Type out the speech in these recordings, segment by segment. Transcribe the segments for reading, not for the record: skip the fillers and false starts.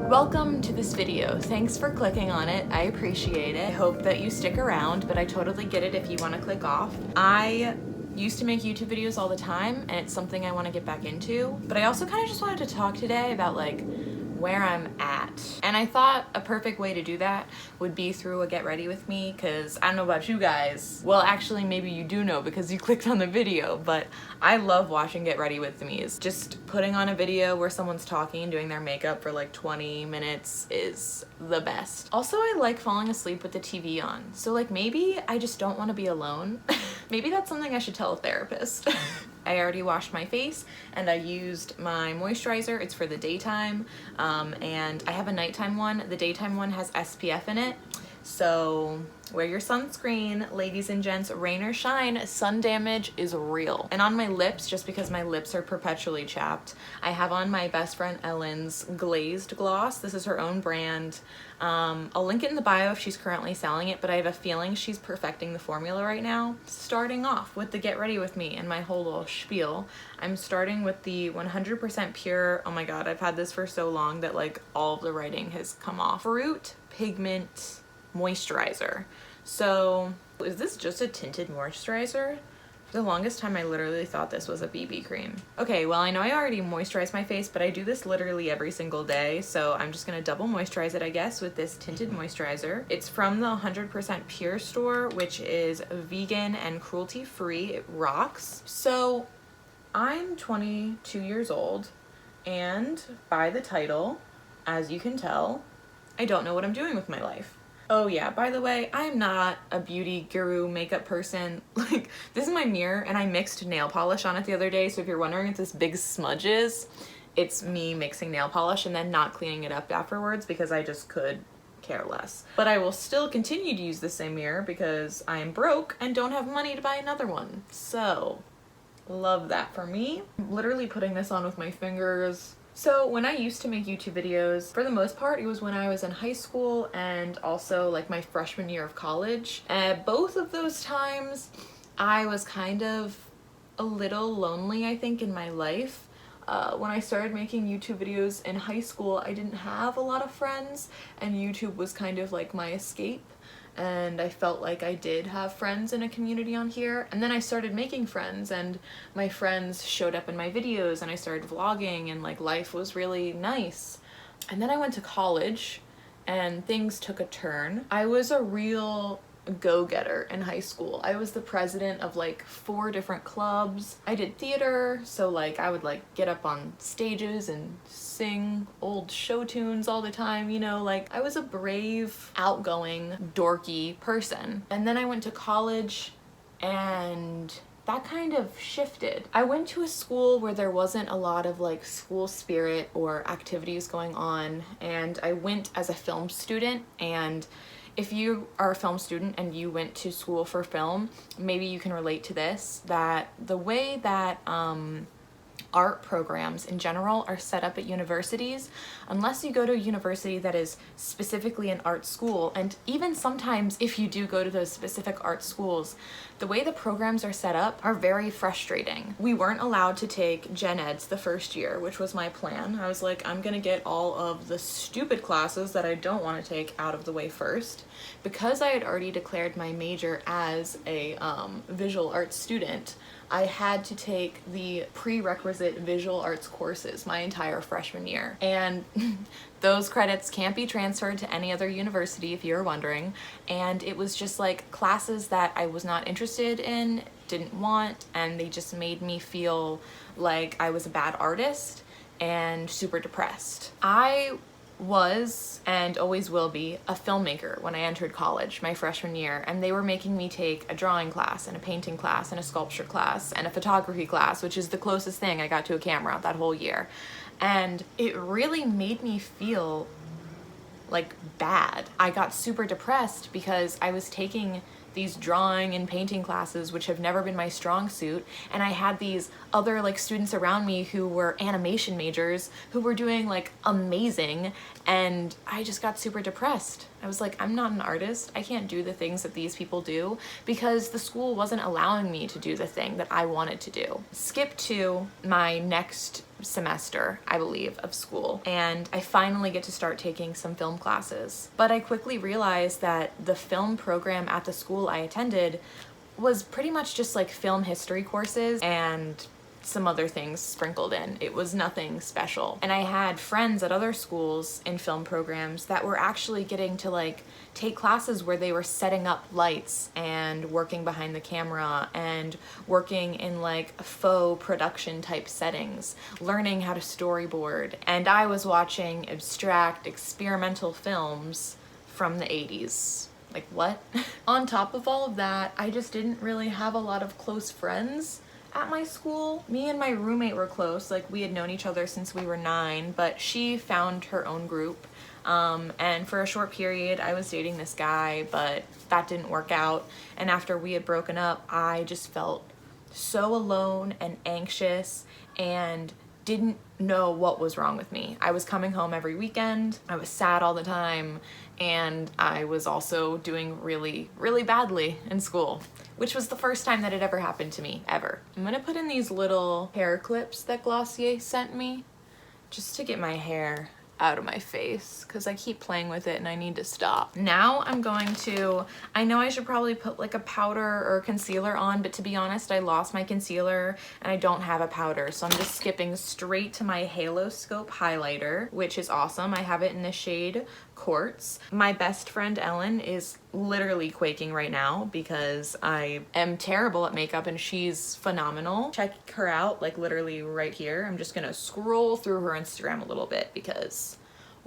Welcome to this video. Thanks for clicking on it. I appreciate it. I hope that you stick around, but I totally get it if you want to click off. I used to make YouTube videos all the time, and it's something I want to get back into, but I also kind of just wanted to talk today about like where I'm at. And I thought a perfect way to do that would be through a get ready with me, because I don't know about you guys. Well, actually, maybe you do know because you clicked on the video, but I love watching Get Ready With Me. Is just putting on a video where someone's talking and doing their makeup for like 20 minutes is the best. Also, I like falling asleep with the TV on. So like maybe I just don't want to be alone. Maybe that's something I should tell a therapist. I already washed my face and I used my moisturizer. It's for the daytime, and I have a nighttime one. The daytime one has SPF in it. So wear your sunscreen, ladies and gents. Rain or shine, sun damage is real. And on my lips, just because my lips are perpetually chapped, I have on my best friend Ellen's glazed gloss. This is her own brand. I'll link it in the bio if she's currently selling it, but I have a feeling she's perfecting the formula right now. Starting off with the Get Ready With Me and my whole little spiel, I'm starting with the 100% pure, oh my god, I've had this for so long that like all of the writing has come off, Fruit Pigment Moisturizer. So is this just a tinted moisturizer? For the longest time I literally thought this was a BB cream. Okay, well I know I already moisturize my face, but I do this literally every single day, so I'm just gonna double moisturize it, I guess, with this tinted moisturizer. It's from the 100% Pure store, which is vegan and cruelty free. It rocks. So I'm 22 years old, and by the title, as you can tell, I don't know what I'm doing with my life. Oh yeah, by the way, I'm not a beauty guru makeup person. Like, this is my mirror and I mixed nail polish on it the other day, so if you're wondering if this big smudge is, it's me mixing nail polish and then not cleaning it up afterwards because I just could care less. But I will still continue to use the same mirror because I am broke and don't have money to buy another one. So, love that for me. I'm literally putting this on with my fingers. So when I used to make YouTube videos, for the most part, it was when I was in high school and also like my freshman year of college. And both of those times, I was kind of a little lonely, I think, in my life. When I started making YouTube videos in high school, I didn't have a lot of friends, and YouTube was kind of like my escape. And I felt like I did have friends in a community on here. And then I started making friends, and my friends showed up in my videos, and I started vlogging, and like life was really nice. And then I went to college and things took a turn. I was a real go-getter in high school. I was the president of like 4 different clubs. I did theater, so like I would like get up on stages and sing old show tunes all the time, you know, like I was a brave, outgoing, dorky person. And then I went to college and that kind of shifted. I went to a school where there wasn't a lot of like school spirit or activities going on, and I went as a film student. And if you are a film student and you went to school for film, maybe you can relate to this, that the way that art programs in general are set up at universities, unless you go to a university that is specifically an art school, and even sometimes if you do go to those specific art schools, the way the programs are set up are very frustrating. We weren't allowed to take gen eds the first year, which was my plan. I was like, I'm gonna get all of the stupid classes that I don't want to take out of the way first. Because I had already declared my major as a visual arts student, I had to take the prerequisite visual arts courses my entire freshman year. And those credits can't be transferred to any other university, if you're wondering. And it was just like classes that I was not interested in, didn't want, and they just made me feel like I was a bad artist and super depressed. I was and always will be a filmmaker when I entered college my freshman year, and they were making me take a drawing class and a painting class and a sculpture class and a photography class, which is the closest thing I got to a camera that whole year. And it really made me feel like bad. I got super depressed because I was taking these drawing and painting classes, which have never been my strong suit, and I had these other like students around me who were animation majors who were doing like amazing, and I just got super depressed. I was like, I'm not an artist. I can't do the things that these people do because the school wasn't allowing me to do the thing that I wanted to do. Skip to my next semester, I believe, of school, and I finally get to start taking some film classes. But I quickly realized that the film program at the school I attended was pretty much just like film history courses and some other things sprinkled in. It was nothing special. And I had friends at other schools in film programs that were actually getting to like take classes where they were setting up lights and working behind the camera and working in like faux production type settings, learning how to storyboard. And I was watching abstract experimental films from the 80s. Like, what? On top of all of that, I just didn't really have a lot of close friends at my school. Me and my roommate were close, like we had known each other since we were 9, but she found her own group. And for a short period I was dating this guy, but that didn't work out. And after we had broken up, I just felt so alone and anxious and didn't know what was wrong with me. I was coming home every weekend, I was sad all the time, and I was also doing really, really badly in school, which was the first time that it ever happened to me, ever. I'm gonna put in these little hair clips that Glossier sent me just to get my hair out of my face because I keep playing with it and I need to stop. Now I'm going to, I know I should probably put like a powder or concealer on, but to be honest, I lost my concealer and I don't have a powder, so I'm just skipping straight to my Halo Scope highlighter, which is awesome. I have it in the shade Quartz. My best friend Ellen is literally quaking right now because I am terrible at makeup and she's phenomenal. Check her out, like literally right here. I'm just gonna scroll through her Instagram a little bit because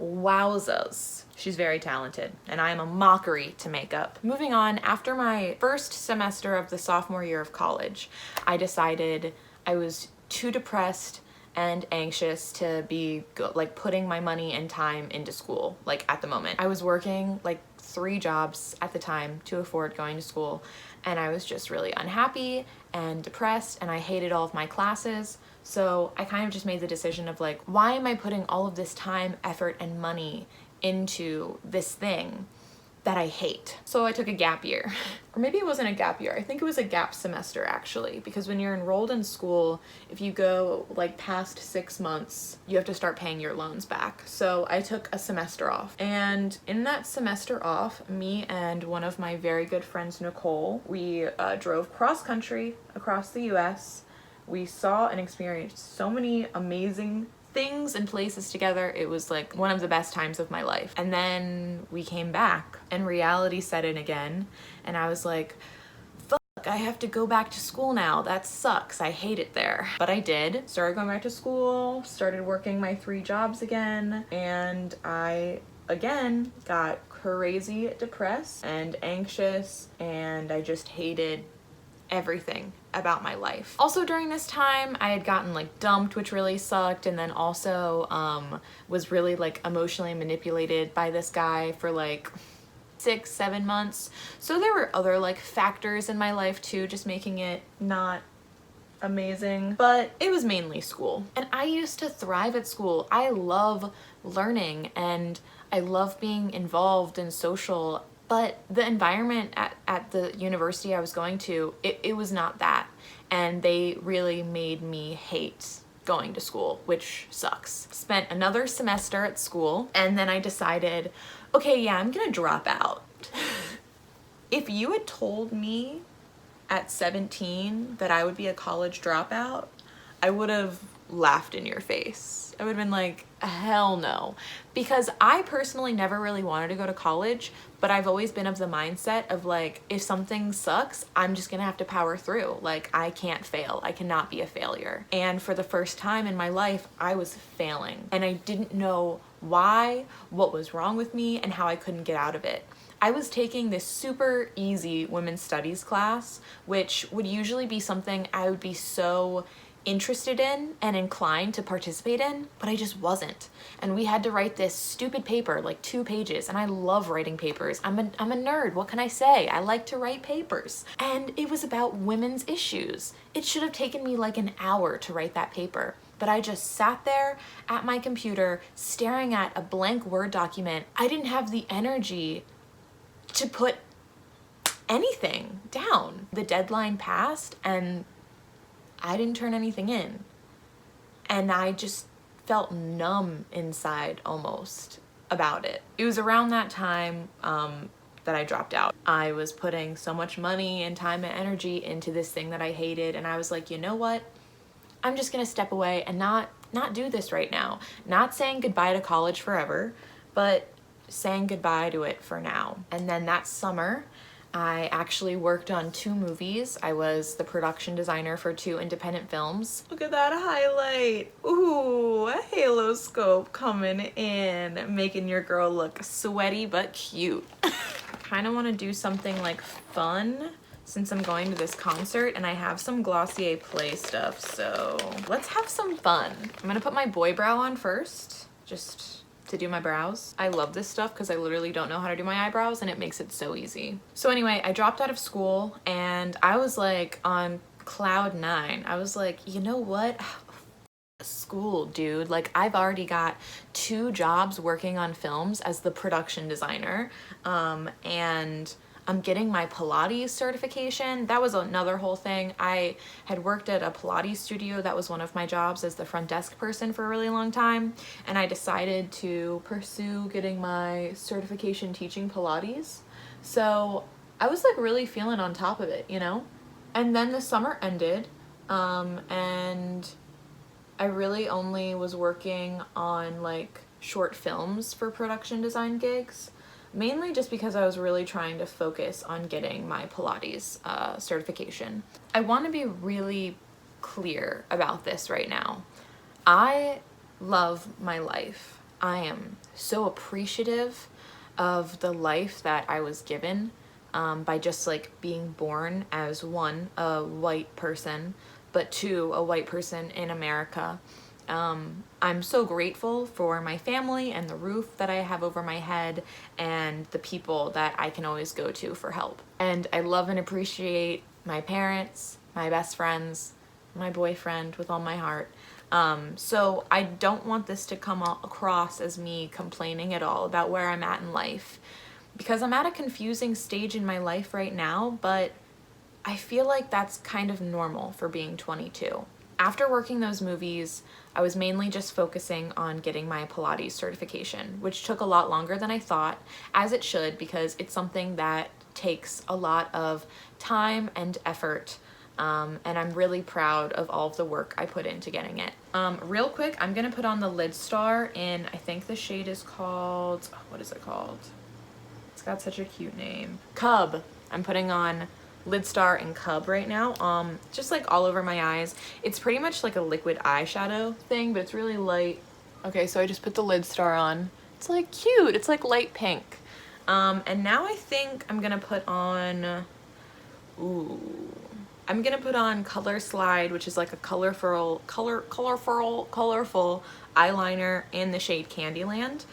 wowzas, she's very talented and I am a mockery to makeup. Moving on, after my first semester of the sophomore year of college, I decided I was too depressed and anxious to be like putting my money and time into school. Like at the moment I was working like 3 jobs at the time to afford going to school, and I was just really unhappy and depressed and I hated all of my classes. So I kind of just made the decision of like, why am I putting all of this time, effort, and money into this thing that I hate? So I took a gap year. Or maybe it wasn't a gap year, I think it was a gap semester actually, because when you're enrolled in school, if you go like past 6 months, you have to start paying your loans back. So I took a semester off, and in that semester off, me and one of my very good friends, Nicole, we drove cross country across the US. We saw and experienced so many amazing things and places together. It was like one of the best times of my life. And then we came back and reality set in again, and I was like, fuck, I have to go back to school now. That sucks. I hate it there. But I did. Started going back to school, started working my 3 jobs again, and I again got crazy depressed and anxious, and I just hated everything about my life. Also during this time, I had gotten like dumped, which really sucked, and then also was really like emotionally manipulated by this guy for like 6-7 months. So there were other like factors in my life too, just making it not amazing, but it was mainly school. And I used to thrive at school. I love learning and I love being involved and social, but the environment at the university I was going to, it was not that. And they really made me hate going to school, which sucks. Spent another semester at school, and then I decided, okay, yeah, I'm gonna drop out. If you had told me at 17 that I would be a college dropout, I would have laughed in your face. I would have been like, hell no. Because I personally never really wanted to go to college, but I've always been of the mindset of like, if something sucks, I'm just gonna have to power through. Like, I can't fail. I cannot be a failure. And for the first time in my life, I was failing. And I didn't know why, what was wrong with me, and how I couldn't get out of it. I was taking this super easy women's studies class, which would usually be something I would be so interested in and inclined to participate in, but I just wasn't. And we had to write this stupid paper, like 2 pages, and I love writing papers. I'm a nerd, what can I say? I like to write papers. And it was about women's issues. It should have taken me like an hour to write that paper, but I just sat there at my computer staring at a blank Word document. I didn't have the energy to put anything down. The deadline passed and I didn't turn anything in. and I just felt numb inside almost about it. It was around that time that I dropped out. I was putting so much money and time and energy into this thing that I hated, and I was like, you know what? I'm just gonna step away and not do this right now. Not saying goodbye to college forever, but saying goodbye to it for now. And then that summer, I actually worked on 2 movies. I was the production designer for 2 independent films. Look at that highlight. Ooh, a halo scope coming in, making your girl look sweaty but cute. Kind of want to do something like fun since I'm going to this concert, and I have some Glossier Play stuff, so let's have some fun. I'm gonna put my boy brow on first, just to do my brows. I love this stuff because I literally don't know how to do my eyebrows, and it makes it so easy. So anyway, I dropped out of school and I was like on cloud 9. I was like, you know what? School, dude. Like, I've already got 2 jobs working on films as the production designer, and I'm getting my Pilates certification. That was another whole thing. I had worked at a Pilates studio. That was one of my jobs as the front desk person for a really long time. And I decided to pursue getting my certification teaching Pilates. So I was like really feeling on top of it, you know? And then the summer ended, and I really only was working on like short films for production design gigs. Mainly just because I was really trying to focus on getting my Pilates certification. I want to be really clear about this right now. I love my life. I am so appreciative of the life that I was given by just like being born as 1, a white person, but 2, a white person in America. I'm so grateful for my family and the roof that I have over my head and the people that I can always go to for help. And I love and appreciate my parents, my best friends, my boyfriend with all my heart. So I don't want this to come across as me complaining at all about where I'm at in life, because I'm at a confusing stage in my life right now, but I feel like that's kind of normal for being 22. After working those movies, I was mainly just focusing on getting my Pilates certification, which took a lot longer than I thought, as it should, because it's something that takes a lot of time and effort, and I'm really proud of all of the work I put into getting it. Real quick, I'm gonna put on the Lidstar in, I think the shade is called, what is it called? It's got such a cute name. Cub. I'm putting on Lidstar and Cub right now, just like all over my eyes. It's pretty much like a liquid eyeshadow thing, but it's really light. Okay, so I just put the Lidstar on. It's like cute, it's like light pink. And now I think I'm gonna put on, I'm gonna put on Color Slide, which is like a colorful eyeliner in the shade Candyland,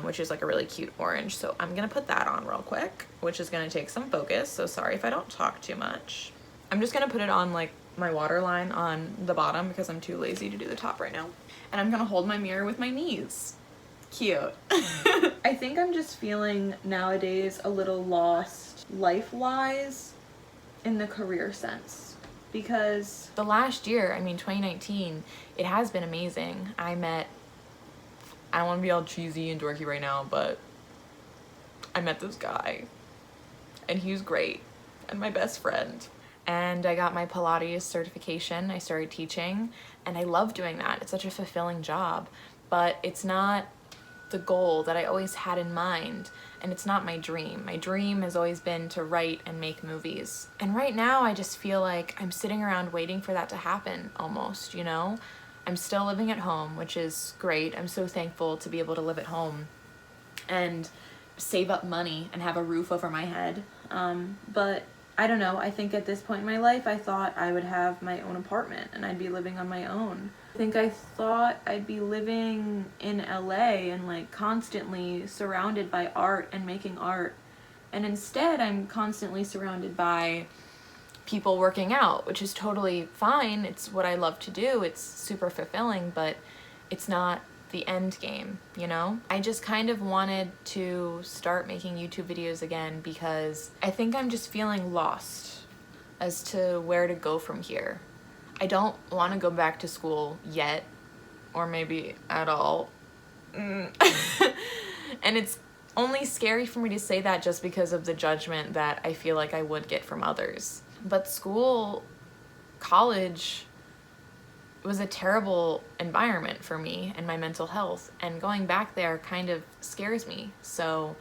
which is like a really cute orange. So I'm gonna put that on real quick, which is gonna take some focus. So sorry if I don't talk too much. I'm just gonna put it on like my waterline on the bottom because I'm too lazy to do the top right now. And I'm gonna hold my mirror with my knees. Cute. I think I'm just feeling nowadays a little lost life-wise in the career sense, because the last year, I mean 2019, it has been amazing. I don't want to be all cheesy and dorky right now, but I met this guy and he was great and my best friend. And I got my Pilates certification. I started teaching and I love doing that. It's such a fulfilling job, but it's not the goal that I always had in mind, and it's not my dream. My dream has always been to write and make movies. And right now I just feel like I'm sitting around waiting for that to happen almost, you know? I'm still living at home, which is great. I'm so thankful to be able to live at home and save up money and have a roof over my head. But I don't know, I think at this point in my life I thought I would have my own apartment and I'd be living on my own. I thought I'd be living in LA and like constantly surrounded by art and making art, and instead I'm constantly surrounded by people working out, which is totally fine. It's what I love to do. It's super fulfilling, but it's not the end game, you know? I just kind of wanted to start making YouTube videos again because I think I'm just feeling lost as to where to go from here. I don't want to go back to school yet. or maybe at all. And it's only scary for me to say that just because of the judgment that I feel like I would get from others. But college was a terrible environment for me and my mental health, and going back there kind of scares me. So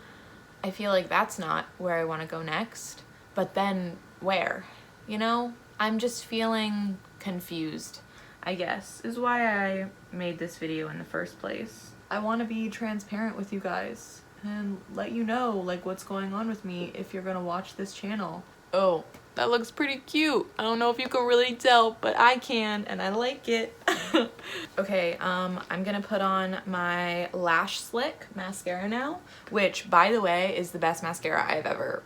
I feel like that's not where I want to go next. But then where? You know? I'm just feeling confused, I guess, is why I made this video in the first place. I want to be transparent with you guys and let you know like what's going on with me if you're gonna watch this channel. Oh, that looks pretty cute. I don't know if you can really tell, but I can, and I like it. Okay, I'm gonna put on my Lash Slick mascara now, which, by the way, is the best mascara I've ever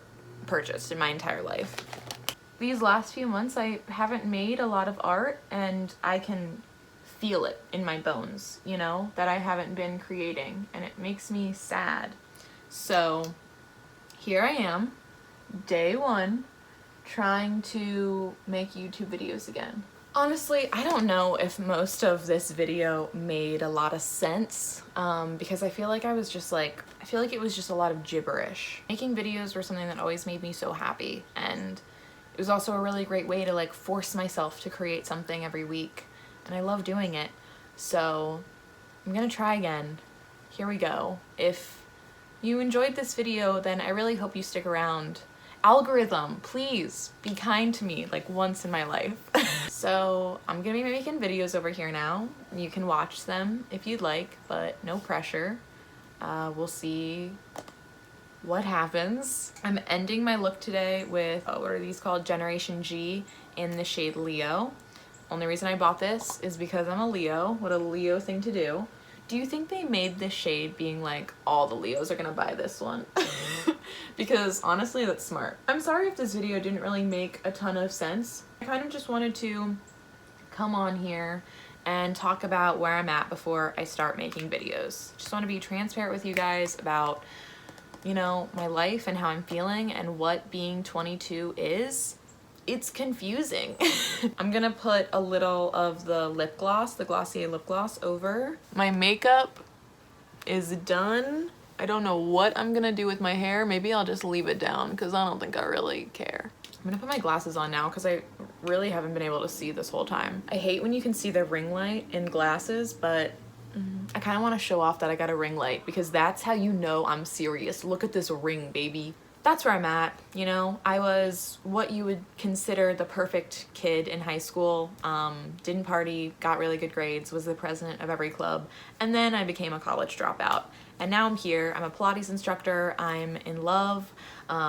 purchased in my entire life. These last few months, I haven't made a lot of art, and I can feel it in my bones, you know, that I haven't been creating, and it makes me sad. So here I am, day one, trying to make YouTube videos again. Honestly, I don't know if most of this video made a lot of sense, because I feel like it was just a lot of gibberish. Making videos were something that always made me so happy, and it was also a really great way to like force myself to create something every week, and I love doing it. So I'm gonna try again. Here we go. If you enjoyed this video, then I really hope you stick around. Algorithm, please be kind to me like once in my life. So I'm gonna be making videos over here now. You can watch them if you'd like, but no pressure. We'll see what happens. I'm ending my look today with, what are these called? Generation G in the shade Leo. Only reason I bought this is because I'm a Leo. What a Leo thing to do. Do you think they made this shade being like, all the Leos are gonna buy this one? Because honestly, that's smart. I'm sorry if this video didn't really make a ton of sense. I kind of just wanted to come on here and talk about where I'm at before I start making videos. Just want to be transparent with you guys about, you know, my life and how I'm feeling and what being 22 is. It's confusing. I'm gonna put a little of the lip gloss, the Glossier lip gloss, over. My makeup is done. I don't know what I'm gonna do with my hair. Maybe I'll just leave it down because I don't think I really care. I'm gonna put my glasses on now because I really haven't been able to see this whole time. I hate when you can see the ring light in glasses, but I kind of want to show off that I got a ring light because that's how you know I'm serious. Look at this ring, baby. That's where I'm at, you know. I was what you would consider the perfect kid in high school. Didn't party, got really good grades, was the president of every club, and then I became a college dropout. And now I'm here. I'm a Pilates instructor. I'm in love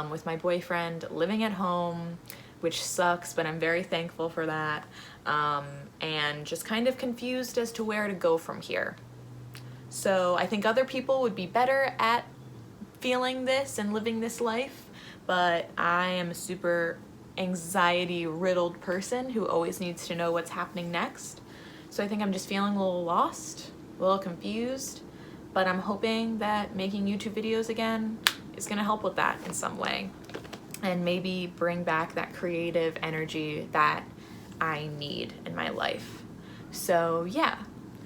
with my boyfriend, living at home, which sucks, but I'm very thankful for that. And just kind of confused as to where to go from here. So I think other people would be better at feeling this and living this life, but I am a super anxiety-riddled person who always needs to know what's happening next. So I think I'm just feeling a little lost, a little confused, but I'm hoping that making YouTube videos again is gonna help with that in some way and maybe bring back that creative energy that I need in my life. So yeah.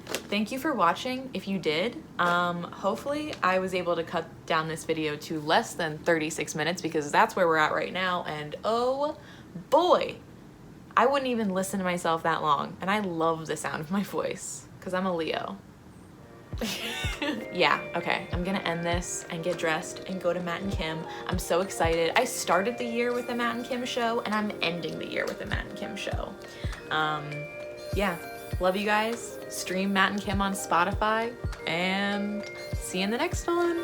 Thank you for watching if you did. Hopefully I was able to cut down this video to less than 36 minutes because that's where we're at right now, and oh boy, I wouldn't even listen to myself that long, and I love the sound of my voice because I'm a Leo. Yeah, okay, I'm gonna end this and get dressed and go to Matt and Kim. I'm so excited. I started the year with the Matt and Kim show, and I'm ending the year with the Matt and Kim show. Yeah. Love you guys. Stream Matt and Kim on Spotify, and see you in the next one.